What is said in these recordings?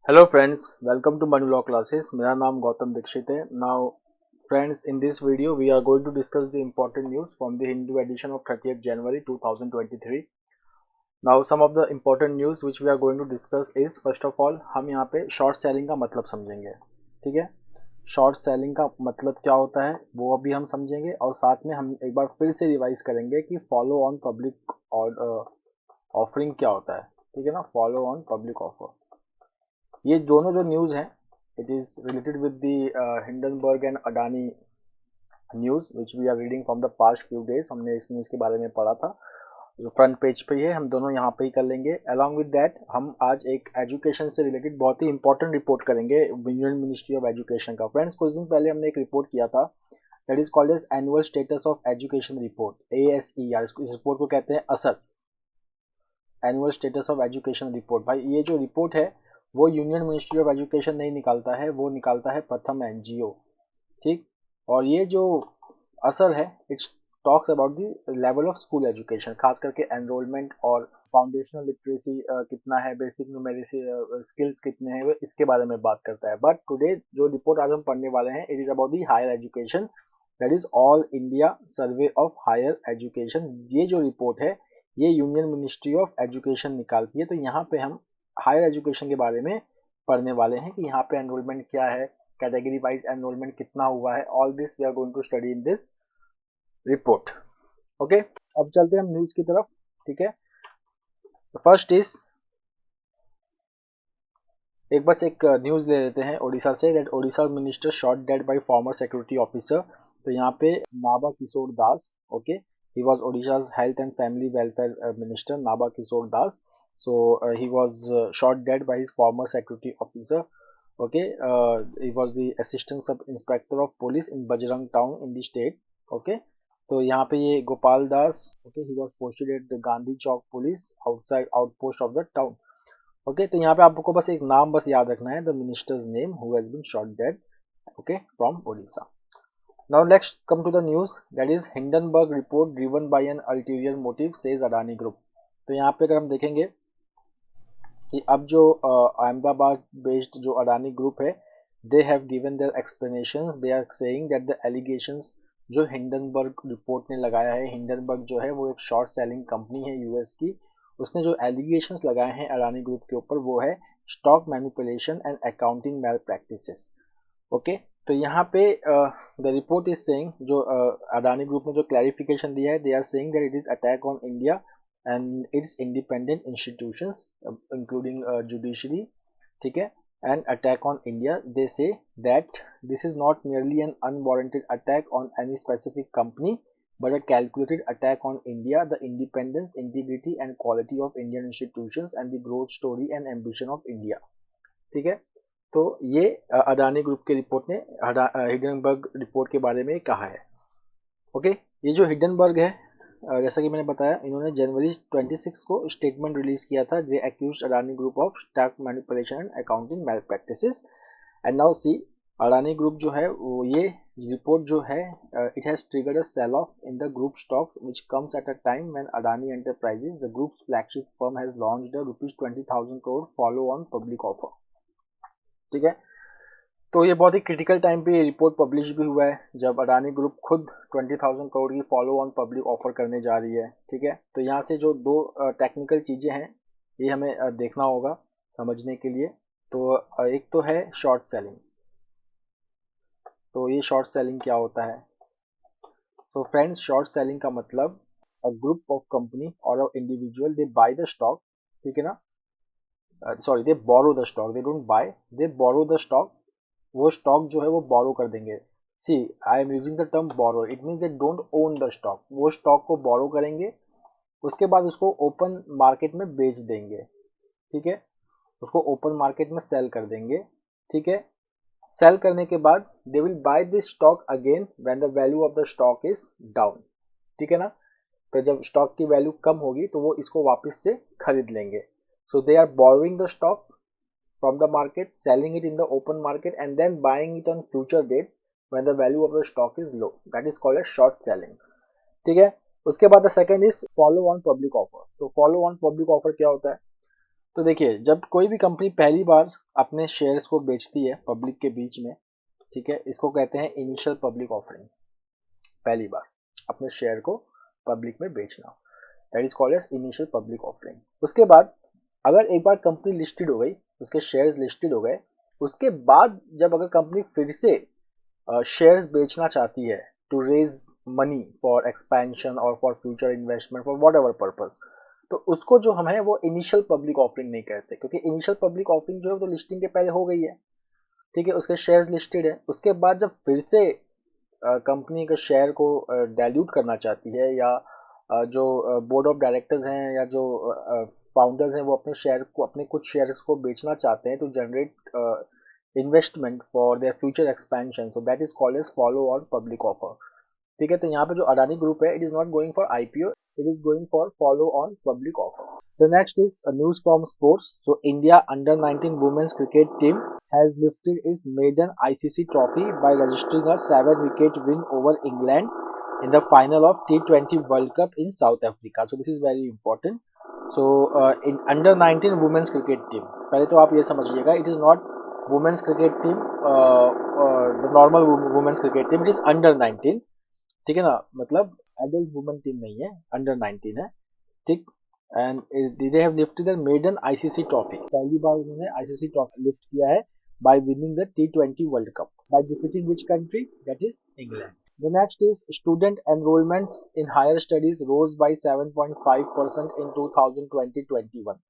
Hello friends, welcome to Manu Law Classes. मेरा नाम गौतम दीक्षित है. Now friends, in this video we are going to discuss the important news from the Hindu edition of 30th January 2023. Now some of the important news which we are going to discuss is first of all हम यहाँ पे short selling का मतलब समझेंगे. ठीक है, short selling का मतलब क्या होता है वो अभी हम समझेंगे और साथ में हम एक बार फिर से रिवाइज करेंगे कि फॉलो ऑन पब्लिक ऑफरिंग क्या होता है. ठीक है ना, फॉलो ऑन पब्लिक ऑफर. ये दोनों जो न्यूज़ हैं it is related with the Hindenburg and Adani news which we are reading from the past few days. हमने इस न्यूज़ के बारे में पढ़ा था जो फ्रंट पेज पे ही है, हम दोनों यहाँ पे ही कर लेंगे. अलॉन्ग विद दैट हम आज एक एजुकेशन से रिलेटेड बहुत ही इंपॉर्टेंट रिपोर्ट करेंगे यूनियन मिनिस्ट्री ऑफ एजुकेशन का. फ्रेंड्स, कुछ दिन पहले हमने एक रिपोर्ट किया था that is called as annual status of education report, ASER. इस रिपोर्ट को कहते हैं ASER, annual status of education report. भाई ये जो रिपोर्ट है वो यूनियन मिनिस्ट्री ऑफ एजुकेशन नहीं निकालता है, वो निकालता है प्रथम NGO. ठीक, और ये जो असर है it's talks about the level of school education, खास करके एनरोलमेंट और फाउंडेशनल लिटरेसी कितना है, बेसिक न्यूमेरेसी स्किल्स कितने हैं, वो इसके बारे में बात करता है. बट टुडे जो रिपोर्ट आज हम पढ़ने वाले हैं it is about the higher education, that is all India survey of higher education. ये जो रिपोर्ट है ये यूनियन मिनिस्ट्री ऑफ एजुकेशन निकालती है. तो यहाँ पे हम हायर एजुकेशन के बारे में पढ़ने वाले हैं कि यहाँ पे एनरोलमेंट क्या है, कैटेगरी वाइज एनरोलमेंट कितना हुआ है. All this we are going to study in this report. Okay, अब चलते हैं हम न्यूज की तरफ. ठीक है, फर्स्ट इज एक न्यूज ले लेते हैं उड़ीसा से, that Orissa minister shot dead by former security officer. तो यहाँ पे Naba Kishore Das, okay, he was Odisha's health and family welfare minister Naba Kishore Das. So he was shot dead by his former security officer. Okay, he was the assistant sub inspector of police in Bajrang town in the state. Okay, तो यहाँ पे ये Gopal Das, okay, he was posted at the Gandhi Chowk police outside outpost of the town. Okay, तो यहाँ पे आपको बस एक नाम बस याद रखना है, the minister's name who has been shot dead, okay, from Odisha. Now let's come to the news, that is Hindenburg report driven by an ulterior motive says Adani Group. तो यहाँ पे अगर हम देखेंगे कि अब जो अहमदाबाद बेस्ड जो अडानी ग्रुप है they have given their explanations. They are saying that the allegations जो हिंडनबर्ग रिपोर्ट ने लगाया है, हिंडनबर्ग जो है वो एक शॉर्ट सेलिंग कंपनी है US की, उसने जो एलिगेशंस लगाए हैं अडानी ग्रुप के ऊपर वो है stock manipulation and accounting malpractices. Okay, तो यहाँ पे द रिपोर्ट इज सेइंग, जो अडानी ग्रुप ने जो क्लैरिफिकेशन दिया है, they are saying that it is attack on India and its independent institutions including judiciary. ठीक है, and attack on India. They say that this is not merely an unwarranted attack on any specific company but a calculated attack on India, the independence, integrity and quality of Indian institutions and the growth story and ambition of India. ठीक है, तो ये Adani group के report ने Hindenburg report के बारे में कहा है. ओके, ये जो हिडनबर्ग है जैसा कि मैंने बताया, इन्होंने जनवरी 26 को स्टेटमेंट रिलीज किया था. They accused Adani group of stock manipulation and accounting malpractices. And now see, Adani group जो है वो ये रिपोर्ट जो है it has triggered a sell off in the group stock which comes at a time when Adani enterprises the group's flagship firm has launched a ₹20,000 crore follow on public offer. ठीक है, तो ये बहुत ही क्रिटिकल टाइम पे ये report publish भी हुआ है जब अडानी ग्रुप खुद 20,000 करोड़ की फॉलो ऑन पब्लिक ऑफर करने जा रही है. ठीक है, तो यहाँ से जो दो टेक्निकल चीज़ें हैं ये हमें देखना होगा समझने के लिए. तो एक तो है शॉर्ट सेलिंग. तो ये शॉर्ट सेलिंग क्या होता है? तो फ्रेंड्स, शॉर्ट सेलिंग का मतलब अ ग्रुप ऑफ कंपनी और a individual they buy the stock. ठीक है ना, sorry, they borrow the stock, they don't buy, they borrow the stock. वो स्टॉक जो है वो बोरो कर देंगे. See, I am using the term borrow, it means they don't own the stock. वो स्टॉक को बोरो करेंगे, उसके बाद उसको ओपन मार्केट में बेच देंगे. ठीक है, उसको ओपन मार्केट में सेल कर देंगे. ठीक है, सेल करने के बाद they will by this stock again when the value of the stock is down. ठीक है ना, तो जब स्टॉक की वैल्यू कम होगी तो वो इसको वापस से खरीद लेंगे. So they are borrowing the stock from the market, selling it in the open market and then buying it on future date when the value of the stock is low. That is called as short selling. ठीक है, उसके बाद the second is follow on public offer. तो follow on public offer क्या होता है? तो देखिए, जब कोई भी कंपनी पहली बार अपने शेयर्स को बेचती है पब्लिक के बीच में, ठीक है, इसको कहते हैं इनिशियल पब्लिक ऑफरिंग। पहली बार अपने शेयर को पब्लिक में बेचना, that is called as initial public offering. उसके बाद अगर एक बार कंपनी लिस्टेड हो गई, उसके शेयर्स लिस्टेड हो गए, उसके बाद जब अगर कंपनी फिर से शेयर्स बेचना चाहती है to raise money for expansion और for future investment for whatever purpose, तो उसको जो हम है वो इनिशियल पब्लिक ऑफरिंग नहीं कहते, क्योंकि इनिशियल पब्लिक ऑफरिंग जो है वो तो लिस्टिंग के पहले हो गई है, ठीक है, उसके शेयर्स लिस्टेड है। उसके बाद जब फिर से कंपनी के शेयर को डाइल्यूट करना चाहती है, या जो बोर्ड ऑफ डायरेक्टर्स हैं या जो फाउंडर्स हैं वो अपने शेयर को, अपने कुछ शेयर्स को बेचना चाहते हैं to generate investment for their future expansion, so that is called as follow on public offer, ठीक है। तो यहाँ पे जो अडानी ग्रुप है, it is not going for IPO, it is going for follow on public offer. The next is news from sports. So India under 19 women's cricket team has lifted its maiden ICC trophy by registering a 7-wicket win over England in the final of T20 World Cup in South Africa. So this is very important. So in under 19 women's cricket team, पहले तो आप ये समझिएगा, it is not women's cricket team, the normal women's cricket team, it is under 19, ठीक है ना, मतलब adult women team नहीं है, under 19 है, ठीक। and they have lifted their maiden ICC trophy, पहली बार उन्होंने ICC trophy लिफ्ट किया है by winning the T20 World Cup by defeating which country? That is England. The next is student enrollments in higher studies rose by 7.5% in 2020-21.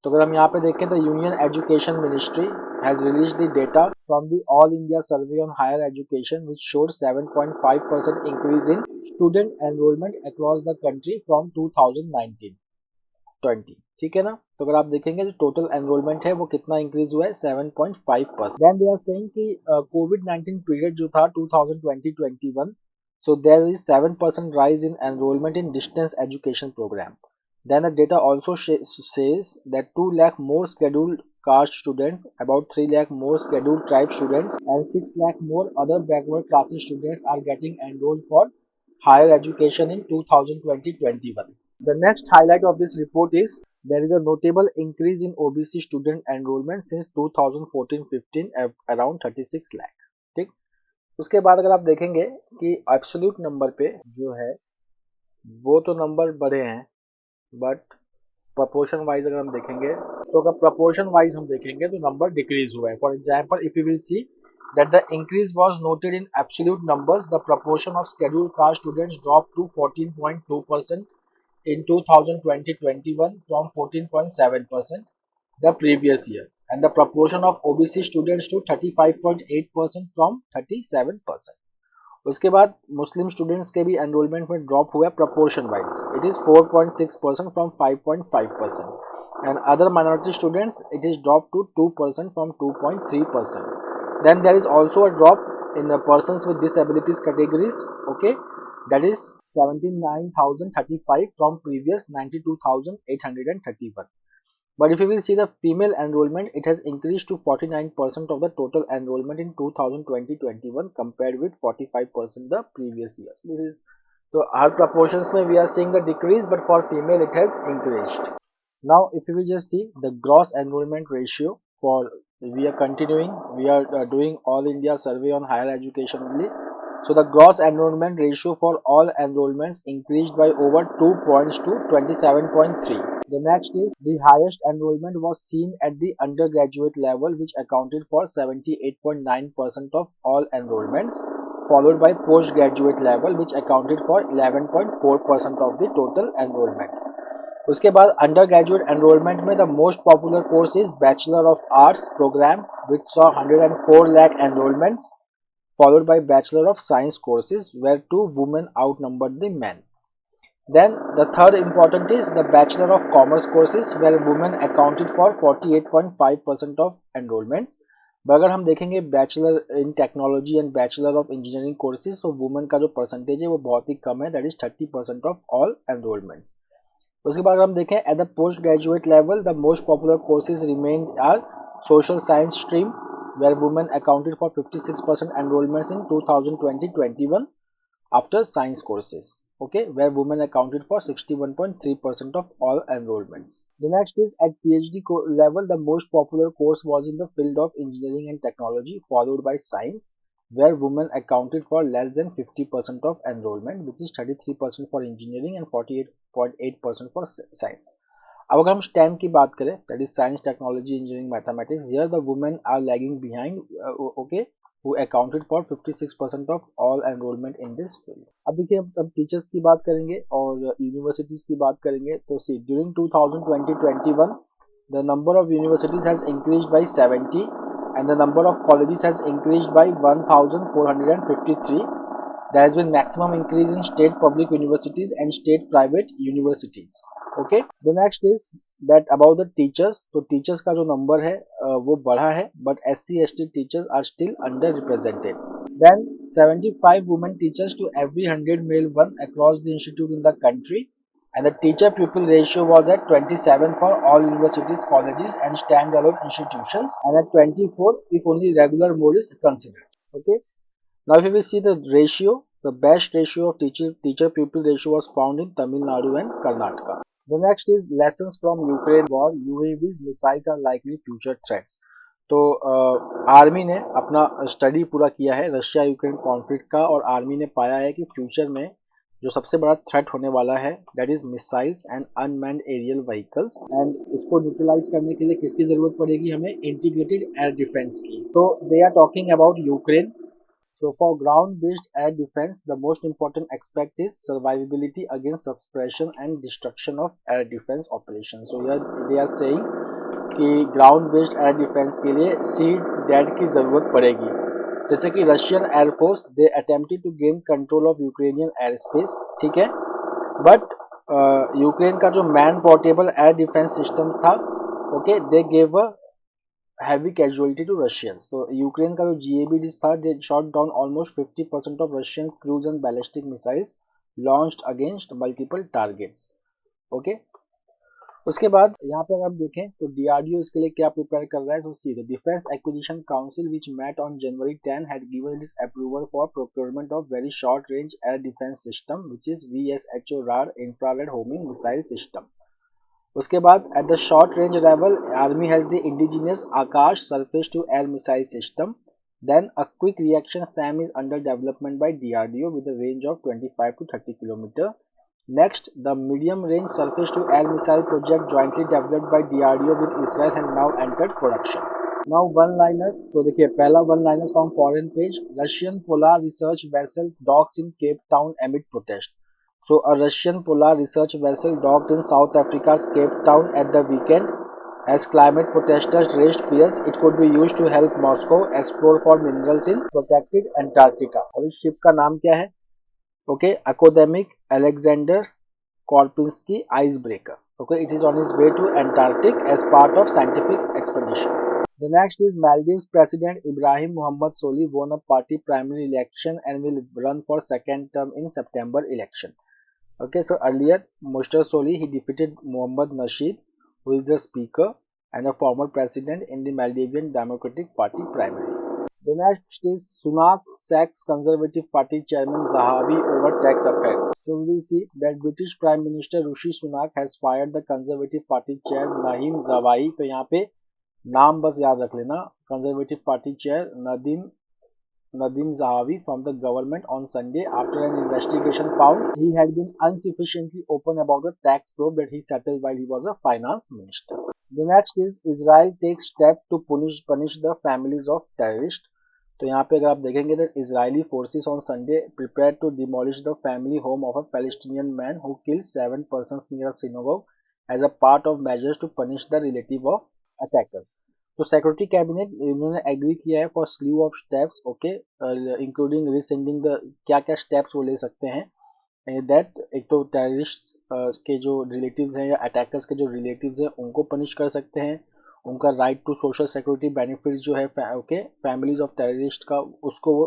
तो अगर हम यहाँ पे देखें तो union education ministry has released the data from the All India Survey on Higher Education which showed 7.5% increase in student enrollment across the country from 2019-20, ठीक है ना। तो अगर आप देखेंगे जो टोटल एनरोलमेंट है वो कितना इंक्रीज हुआ है, 7.5%। देन दे आर सेइंग कि कोविड-19 पीरियड जो था 2020-21, so there is 7% rise in enrollment in distance education program. Then the data also says that 2 lakh more scheduled caste students, about 3 lakh more scheduled tribe students and 6 lakh more other backward classes students are getting enrolled for higher education in 2020-21. The next highlight of this report is there is a notable increase in OBC student enrollment since 2014-15 around 36 lakh, ठीक। उसके बाद अगर आप देखेंगे कि absolute number पे जो है वो तो नंबर बढ़े हैं, बट प्रपोर्शन वाइज अगर हम देखेंगे तो अगर प्रपोर्शन वाइज हम देखेंगे तो नंबर डिक्रीज हुआ है। For example, if you will see that the increase was noted in absolute numbers, the proportion of scheduled caste students dropped to 14.2% in 2020-21 from 14.7% the previous year, and the proportion of OBC students to 35.8% from 37%. उसके बाद Muslim students के भी enrolment में drop हुआ है proportion wise, it is 4.6% from 5.5%, and other minority students it is drop to 2% from 2.3%. Then there is also a drop in the persons with disabilities categories, okay, that is 79,035 from previous 92,831. But if you will see the female enrollment, it has increased to 49% of the total enrollment in 2020-21 compared with 45% the previous year. This is, so our proportions mein we are seeing the decrease, but for female it has increased. Now if you will just see the gross enrollment ratio for, we are continuing, we are doing all India survey on higher education only. So the gross enrollment ratio for all enrollments increased by over 2 points to 27.3. The next is the highest enrollment was seen at the undergraduate level, which accounted for 78.9% of all enrollments, followed by postgraduate level, which accounted for 11.4% of the total enrollment. उसके बाद undergraduate enrolment में the most popular course is bachelor of arts program which saw 104 lakh enrollments, followed by Bachelor of Science courses where 2 women outnumbered the men. Then the third important is the Bachelor of Commerce courses where women accounted for 48.5% of enrollments. but अगर हम देखेंगे bachelor in technology and bachelor of engineering courses, तो women का जो percentage है वो बहुत ही कम है, that is 30% of all enrolments. उसके बाद अगर हम देखें at the postgraduate level, the most popular courses remain are social science stream where women accounted for 56% enrollments in 2020-21 after science courses. okay, where women accounted for 61.3% of all enrollments. The next is at PhD level, the most popular course was in the field of engineering and technology, followed by science, where women accounted for less than 50% of enrollment, which is 33% for engineering and 48.8% for science. अब अगर हम STEM की बात करें, that is science, technology, engineering, mathematics, here the women are lagging behind, okay, who accounted for 56% of all enrollment in this field. अब देखिए अब teachers की बात करेंगे और यूनिवर्सिटीज़ की बात करेंगे तो सी during 2020-21 the number of universities has increased by 70 and the number of colleges has increased by 1453. There has been maximum increase in state public universities and state private universities. Okay, the next is that about the teachers. तो teachers का जो number है वो बढ़ा है, but SC/ST teachers are still underrepresented. Then 75 women teachers to every 100 male one across the institute in the country, and the teacher pupil ratio was at 27 for all universities, colleges and standalone institutions, and at 24 if only regular mode is considered. Okay, now if we will see the ratio, the best ratio of teacher pupil ratio was found in Tamil Nadu and Karnataka. The next is lessons from Ukraine war. UAV missiles are likely future threats. तो army ने अपना study पूरा किया है Russia Ukraine conflict का, और army ने पाया है कि फ्यूचर में जो सबसे बड़ा थ्रेट होने वाला है that is missiles and unmanned aerial vehicles, and इसको न्यूट्रलाइज करने के लिए किसकी जरूरत पड़ेगी, हमें इंटीग्रेटेड एयर डिफेंस की. तो they are talking about Ukraine. So for ground-based air defense, the most important aspect is survivability against suppression and destruction of air defense operations. So here they are saying कि ground-based air defense के लिए SEAD की ज़रूरत पड़ेगी. जैसे कि Russian air force they attempted to gain control of Ukrainian air space, ठीक है, बट यूक्रेन का जो man portable air defence system था, okay, they gave a heavy casualty to Russians. So Ukraine का जो GABDs था, they shot down almost 50% of Russian cruise and ballistic missiles launched against multiple targets. Okay. उसके बाद यहाँ पे अगर हम देखें तो DRDO इसके लिए क्या प्रिपेयर कर रहा है. तो see the defence acquisition council which met on January 10 had given its approval for procurement of very short range air defense system which is VSHORAR infrared homing missile system. उसके बाद at the short range level army has the indigenous Akash surface to air missile system. Then a quick reaction SAM is under development by DRDO with a range of 25 to 30 kilometre. Next the medium range surface to air missile project jointly developed by DRDO with Israel has now entered production. Now one liners. तो देखिए पहला one liners from foreign page. Russian polar research vessel docks in Cape Town amid protest. So a Russian polar research vessel docked in South Africa's Cape Town at the weekend as climate protesters raised fears it could be used to help Moscow explore for minerals in protected Antarctica. और इस ship का नाम क्या है? Okay, Akademic Alexander Korpinski Icebreaker. Okay, it is on its way to Antarctic as part of scientific expedition. The next is Maldives President Ibrahim Mohammed Solih won a party primary election and will run for second term in September election. Okay, so earlier Mr. Solih he defeated Mohammad Nasheed, who is the speaker and a former president in the Maldivian Democratic Party primary. The next is Sunak sacks Conservative Party chairman Zahawi over tax affairs. So we will see that British Prime Minister Rishi Sunak has fired the Conservative Party chair Nadim Zawai. तो यहाँ पे नाम बस याद रख लेना, Conservative Party chair Nadim Zahawi from the government on Sunday after an investigation found he had been insufficiently open about a tax probe that he settled while he was a finance minister. The next is Israel takes step to punish the families of terrorists. तो यहाँ पे अगर आप देखेंगे that Israeli forces on Sunday prepared to demolish the family home of a Palestinian man who killed 7 persons near a synagogue as a part of measures to punish the relative of attackers. तो security cabinet इन्होंने agree किया है for slew of steps, okay, including rescinding the क्या क्या steps वो ले सकते हैं दैट एक तो टेररिस्ट के जो रिलेटिव्स हैं या अटैकर्स के जो रिलेटिव्स हैं उनको पनिश कर सकते हैं, उनका right to social security benefits जो है ओके फैमिलीज ऑफ टेररिस्ट का उसको वो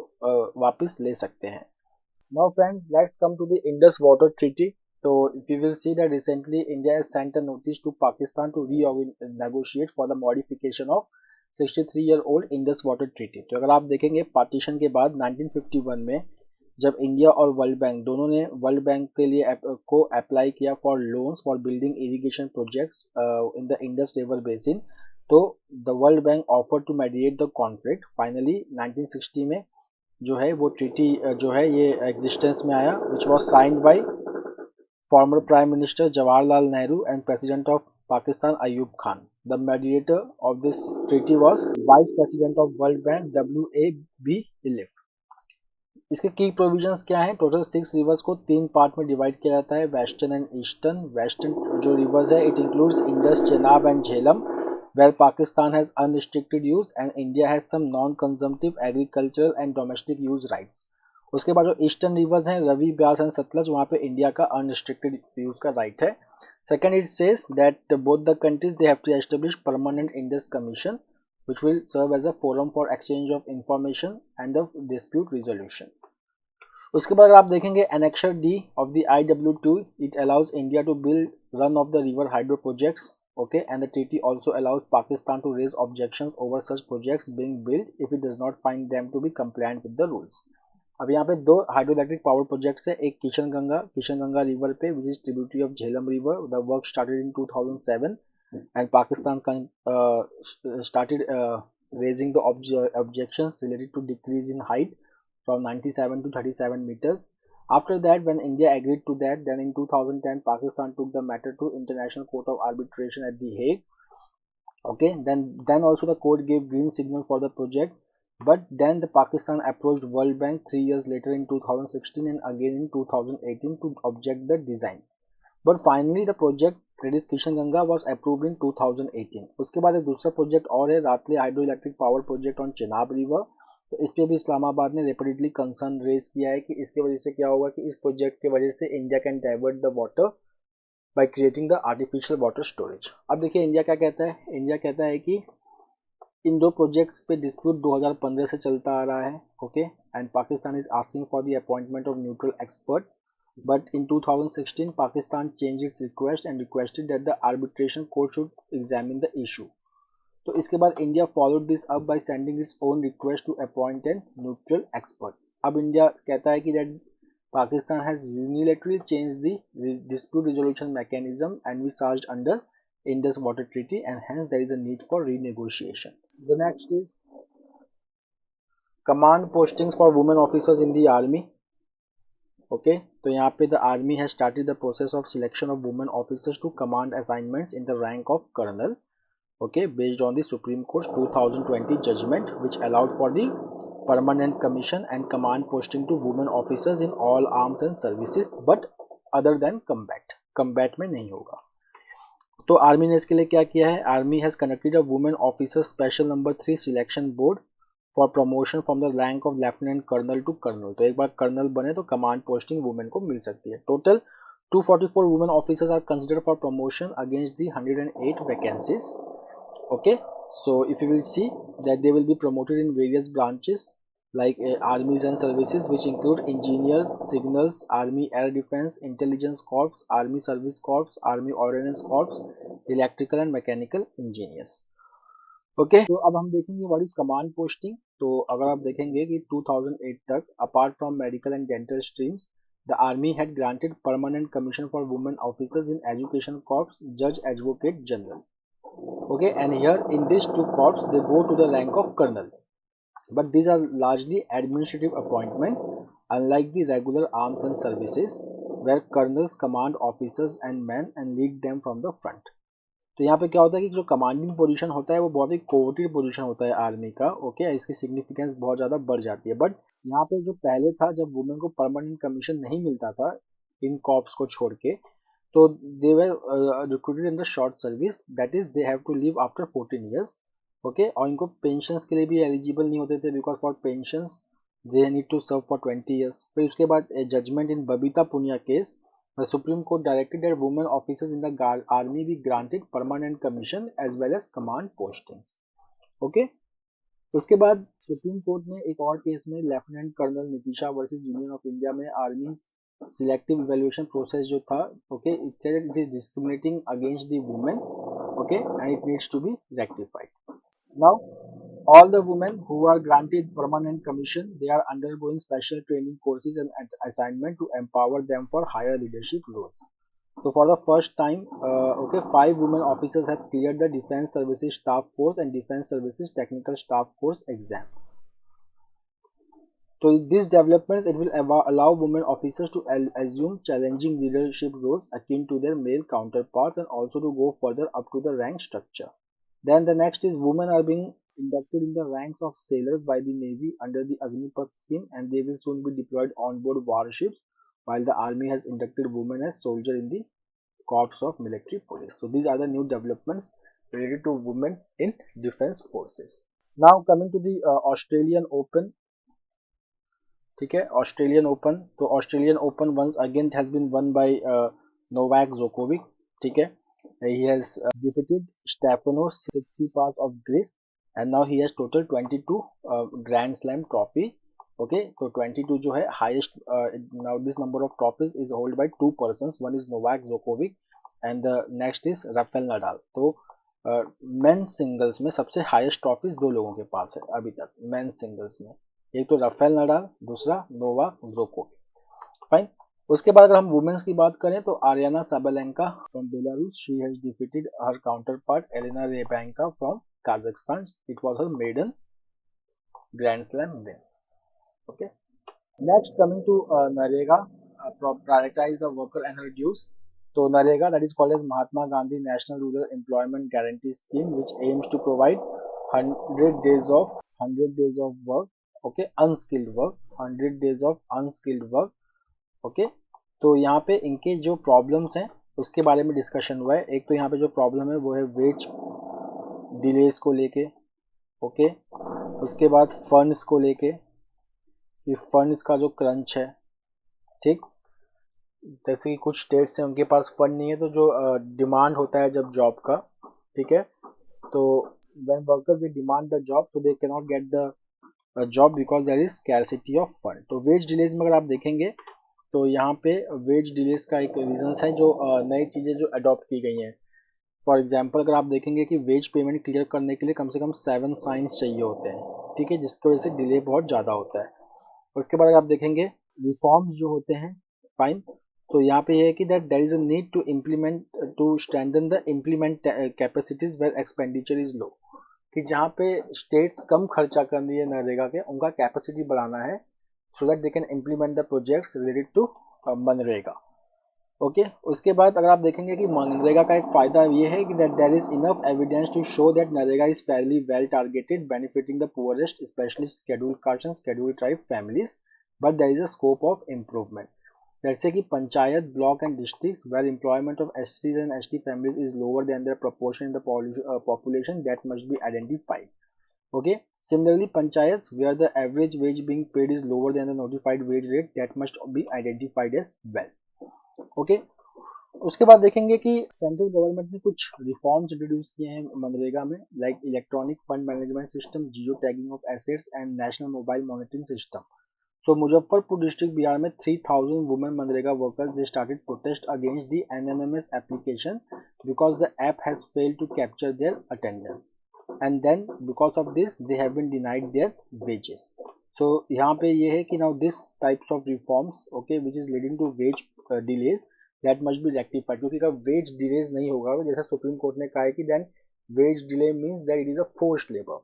वापस ले सकते हैं. Now friends let's come to the Indus water treaty. So we will see that recently India has sent a notice to Pakistan to renegotiate for the modification of 63-year-old Indus Water Treaty. तो अगर आप देखेंगे partition के बाद 1951 में जब India और world bank दोनों ने वर्ल्ड बैंक के लिए को अप्लाई किया for loans for building irrigation projects in the Indus river basin, तो the World Bank offer to mediate the conflict. Finally 1960 में जो है वो ट्रीटी जो है ये एग्जिस्टेंस में आया, which was signed by former Prime Minister Jawaharlal Nehru and President of Pakistan Ayub Khan. The mediator of this treaty was Vice President of World Bank W.A.B. Ilif. इसके की प्रोविजंस क्या हैं? Total 6 reverse को 3 part में divide किया जाता है, western and eastern. Western जो रिवर्स है it includes Indus, Chenab and Jhelum, where Pakistan has unrestricted use and India has some non-consumptive agricultural and domestic use rights. उसके बाद जो ईस्टर्न रिवर्स हैं रवि, ब्यास एंड सतलज, वहाँ पे इंडिया का अनरिस्ट्रिक्टेड यूज का राइट है। Second, it says that both the countries they have to establish permanent Indus commission which will serve as a forum for exchange of information and of dispute resolution. उसके बाद अगर आप देखेंगे annexure D of the IWT, it allows India to build run of the river hydro projects, okay, and the treaty also allows Pakistan to raise objections over such projects being built if it does not find them to be compliant with the rules. अब यहाँ पे 2 hydroelectric power projects है, एक Kishan Ganga river पे which is tributary of Jhelum river. The work started in 2007 and Pakistan started raising the objections related to decrease in height from 97 to 37 meters. After that, when India agreed to that, then in 2010 Pakistan took the matter to International Court of Arbitration at The Hague. Okay, then also the court gave green signal for the project, but then the Pakistan approached World Bank 3 years later in 2016 and again in 2018 to object the design. But finally the project that is Kishan Ganga was approved in 2018। उसके बाद एक दूसरा project और है, Ratle hydro electric power project on Chenab river. तो इस पर भी इस्लामाबाद ने रिपीटेडली कंसर्न रेज किया है कि इसके वजह से क्या होगा कि इस प्रोजेक्ट की वजह से India can divert the water by creating the artificial water storage. अब देखिए इंडिया क्या कहता है, इंडिया कहता है कि इन 2 प्रोजेक्ट्स पे डिस्प्यूट 2015 से चलता आ रहा है, okay, and Pakistan is asking for the appointment of neutral expert. But in 2016, Pakistan changed its request and requested that the arbitration court should examine the issue. तो इसके बाद India followed this up by sending its own request to appoint an neutral expert. अब India कहता है कि that Pakistan has unilaterally change the dispute resolution mechanism and we charged under Indus water treaty and hence there is a need for renegotiation. The next is command postings for women officers in the army. Okay, तो यहाँ पे the army has started the process of selection of women officers to command assignments in the rank of colonel, okay, based on the Supreme Court's 2020 judgment which allowed for the permanent commission and command posting to women officers in all arms and services but other than combat में नहीं होगा. तो army ने इसके लिए क्या किया है, army has conducted a women officer special number 3 selection board for promotion from the rank of lieutenant colonel to colonel. तो एक बार कर्नल बने तो कमांड पोस्टिंग वुमेन को मिल सकती है. Total 244 women officers are considered for promotion against the 108 vacancies. Okay, so if you will see that they will be promoted in various branches like armies and services which include engineers, signals, army air defense, intelligence corps, army service corps, army ordnance corps, electrical and mechanical engineers. Okay, तो अब हम देखेंगे what is command posting. तो अगर आप देखेंगे कि 2008 तक apart from medical and dental streams the army had granted permanent commission for women officers in education corps, judge advocate general. Okay, and here in these 2 corps they go to the rank of colonel, but these are largely administrative appointments unlike the regular arms and services where colonels command officers and men and lead them from the front. तो यहाँ पे क्या होता है कि जो commanding position होता है वो बहुत ही कोवर्टेड पोजीशन होता है आर्मी का. ओके, इसकी सिग्निफिकेंस बहुत ज़्यादा बढ़ जाती है. बट यहाँ पे जो पहले था जब वुमेन को परमानेंट कमीशन नहीं मिलता था इन कॉप्स को छोड़ के, तो they were recruited in the short service, that is they have to leave after 14 years. Okay, और इनको पेंशंस के लिए भी एलिजिबल नहीं होते थे because for pensions they need to serve for 20 years. फिर उसके बाद judgement in Babita Puniya case, the Supreme Court directed that women officers in the army be granted permanent commission as well as command postings. Okay, उसके बाद supreme court ने एक और case में lieutenant colonel Nitisha versus union of India में army selective evaluation process जो था, okay, it said it is discriminating against the women, okay, and it needs to be rectified. Now All the women who are granted permanent commission, they are undergoing special training courses and assignment to empower them for higher leadership roles. So for the first time, okay, 5 women officers have cleared the Defense Services Staff Course and Defense Services Technical Staff Course exam. So these developments, it will allow women officers to assume challenging leadership roles akin to their male counterparts and also to go further up to the rank structure. Then the next is women are being inducted in the ranks of sailors by the Navy under the Agnipath scheme, and they will soon be deployed on board warships, while the Army has inducted women as soldiers in the Corps of Military Police. So these are the new developments related to women in defense forces. Now coming to the Australian Open. ठीक है, Australian open, तो Australian open once again has been won by Novak Djokovic. ठीक है, he has defeated Stefanos Tsitsipas of Greece and now he has total 22 Grand Slam trophy. Okay, तो 22 जो है highest. Now this number of trophies is held by 2 persons. One is Novak Djokovic and the next is Rafael Nadal. तो men's singles में सबसे highest trophies 2 लोगों के पास है अभी तक मेंस सिंगल्स में. एक तो राफेल नडाल, दूसरा नोवाक जोकोविक. फाइन. उसके बाद अगर हम वुमेन्स की बात करें तो Aryna Sabalenka from Belarus, she has defeated her counterpart Elena Rybakina from Kazakhstan. It was her maiden grand slam win. Okay, next coming to NREGA, prioritise the worker and her dues. तो NREGA, that is called as Mahatma Gandhi national rural employment guarantee scheme, which aims to provide 100 days of work. Okay, unskilled work, 100 days of unskilled work. Okay, तो यहाँ पे इनके जो problems हैं उसके बारे में डिस्कशन हुआ है. एक तो यहाँ पे जो प्रॉब्लम है वो है वेज डिलेज को लेके. ओके, उसके बाद फंड्स को लेके, ये फंड्स का जो क्रंच है. ठीक, जैसे कि कुछ स्टेट्स हैं उनके पास फंड नहीं है, तो जो डिमांड होता है जब जॉब का, ठीक है, तो when workers they demand the job तो they can not get the job because there is scarcity of fund. तो वेज डिलेज में अगर आप देखेंगे तो यहाँ पे वेज डिलेज का एक रीजंस है जो नई चीज़ें जो अडॉप्ट की गई हैं. फॉर एग्जांपल अगर आप देखेंगे कि वेज पेमेंट क्लियर करने के लिए कम से कम 7 साइंस चाहिए होते हैं. ठीक है, जिसकी वजह से डिले बहुत ज़्यादा होता है. उसके बाद अगर आप देखेंगे रिफॉर्म्स जो होते हैं, फाइन, तो यहाँ पे ये है कि that there is a need to implement to strengthen the implement capacities where expenditure is low. कि जहाँ पे स्टेट्स कम खर्चा कर रही है नरेगा के, उनका कैपेसिटी बढ़ाना है so that they can implement the projects related to मनरेगा. ओके, उसके बाद अगर आप देखेंगे कि मनरेगा का एक फ़ायदा ये है कि that there is enough evidence to show that NREGA is fairly well targeted benefiting the poorest specially scheduled caste and scheduled tribe families, but there is a scope of improvement. जैसे कि panchayat, block and district where employment of SCs and ST families is lower than their proportion in the population, that must be identified. Okay, similarly panchayats where the average wage being paid is lower than the notified wage rate, that must be identified as well. Okay, उसके बाद देखेंगे कि central government ने कुछ reforms introduce किए हैं मनरेगा में, like electronic fund management system, geo tagging of assets and national mobile monitoring system. So Muzaffarpur district Bihar में 3000 women MNREGA workers they started protest against the NMMS application because the app has failed to capture their attendance, and then because of this they have been denied their wages. So यहाँ पे ये है कि now this types of reforms, okay, which is leading to wage delays, that must be rectified. क्योंकि अगर wage delays नहीं होगा, जैसा सुप्रीम कोर्ट ने कहा है कि then wage delay means that it is a forced labor.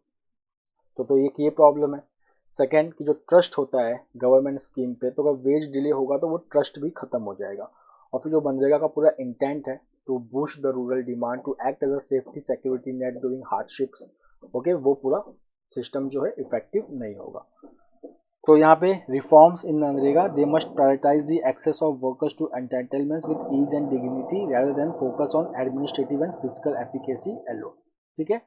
तो एक ये प्रॉब्लम है. सेकेंड कि जो ट्रस्ट होता है गवर्नमेंट स्कीम पे, तो अगर वेज डिले होगा तो वो ट्रस्ट भी खत्म हो जाएगा. और फिर जो मनरेगा का पूरा इंटेंट है to boost the rural demand to act as a safety security net during hardships, okay, वो पूरा सिस्टम जो है इफेक्टिव नहीं होगा. तो यहाँ पे रिफॉर्म्स इन मनरेगा, they must prioritise the access of workers to entitlements with ease and dignity rather than focus on administrative and physical efficacy alone. ठीक है.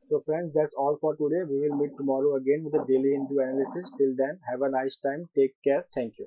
So friends, that's all for today. We will meet tomorrow again with a daily Hindu analysis. Till then, have a nice time. Take care. Thank you.